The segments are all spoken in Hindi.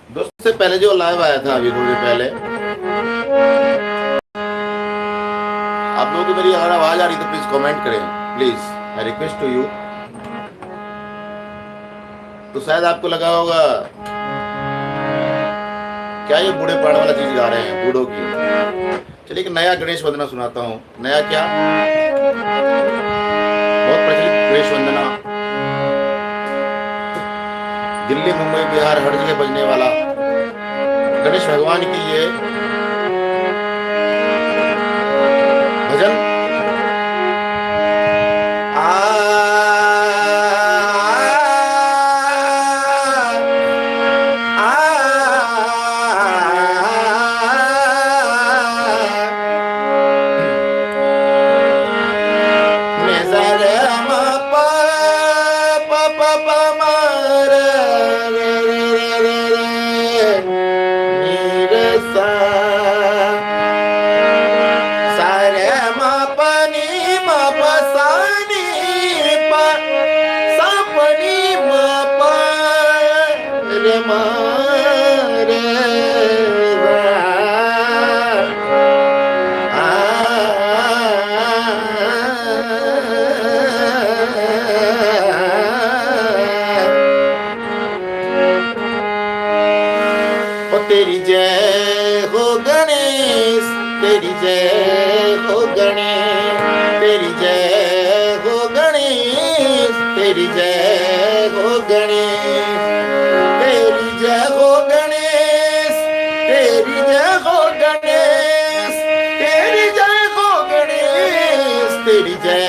दोस्तों से पहले जो लाइव आया था अभी थोड़ी देर पहले, आप लोगों को मेरी अगर आवाज आ रही तो प्लीज कमेंट करें, please I request to you. तो शायद आपको लगा होगा क्या ये बूढ़े पुराने वाला चीज गा रहे हैं बूढ़ों की। चलिए एक नया गणेश वंदना सुनाता हूँ। नया क्या, बहुत प्रचलित गणेश वंदना, दिल्ली मुंबई बिहार हर जगह बजने वाला गणेश भगवान की ये भजन। तेरी जय हो गणेश, तेरी जय हो गणेश, तेरी जय हो गणेश, तेरी जय हो गणेश, तेरी जय हो गणेश, तेरी जय हो गणेश, तेरी जय हो गणेश, तेरी जय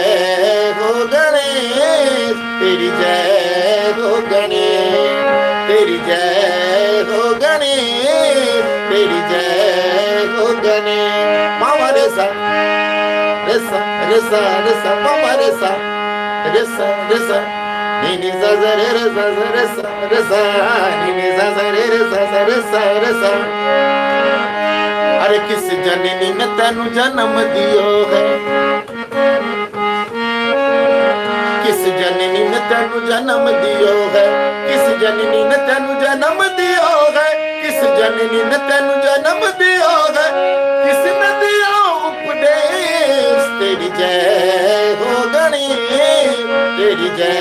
हो गणेश, तेरी जय हो गणेश, तेरी जय हो गणेश, तेरी जय हो गणेश। मामा रे सा रे सा रे सा रे सा, मामा रे सा रे सा रे सा, नी नी सा सा रे रे सा सा रे सा रे सा, नी नी सा सा रे रे सा सा रे सा रे सा। अरे किस जननी ने तेनू जन्म दियो है, किस जननी ने तेनू जन्म दियो है, किस जननी ने तेनू जन्म दियो है, किस जननी ने तेनू जन्म दियो है, किसने दिया उपदेश। तेरी जय हो गणेश, तेरी जय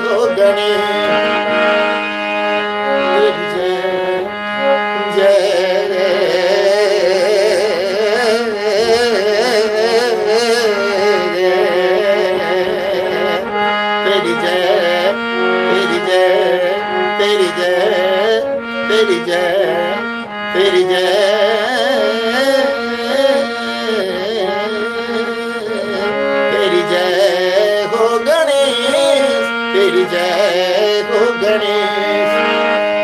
हो गणेश, तेरी जय जय तेरी जय, तेरी जय, तेरी जय, तेरी जय, तेरी जय, तेरी जय हो गणेश, तेरी जय हो गणेश,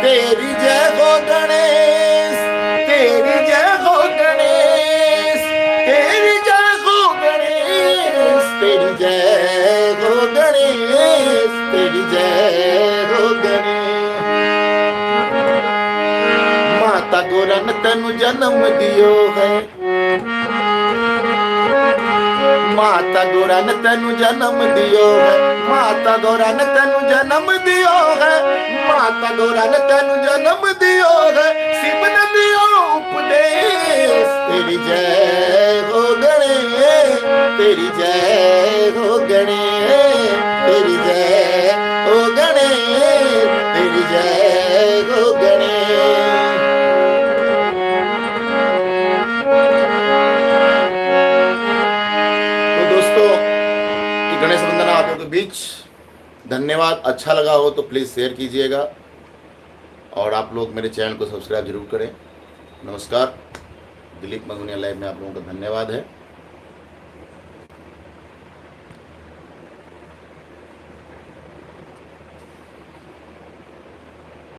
तेरी जय हो गणेश, तेरी जय हो गणेश, तेरी जय हो गणेश, तेरी जय हो गणेश, तेरी जय हो गणेश। माता गौरा ने तेनू जन्म दियो है, माता गौरा ने तेनू जन्म दियो है, माता गौरा ने तेनू जन्म दियो है, माता गौरा ने तेनू जन्म दियो है, शिव ने दियो उपदेश। तेरी जय हो गणेश, तेरी जय हो गणेश, तेरी जय हो गणेश, तेरी जय हो गणेश। तो दोस्तों गणेश वंदना आप लोगों के बीच, धन्यवाद। अच्छा लगा हो तो प्लीज़ शेयर कीजिएगा और आप लोग मेरे चैनल को सब्सक्राइब जरूर करें। नमस्कार, दिलीप मंगुनिया लाइव में आप लोगों का धन्यवाद है।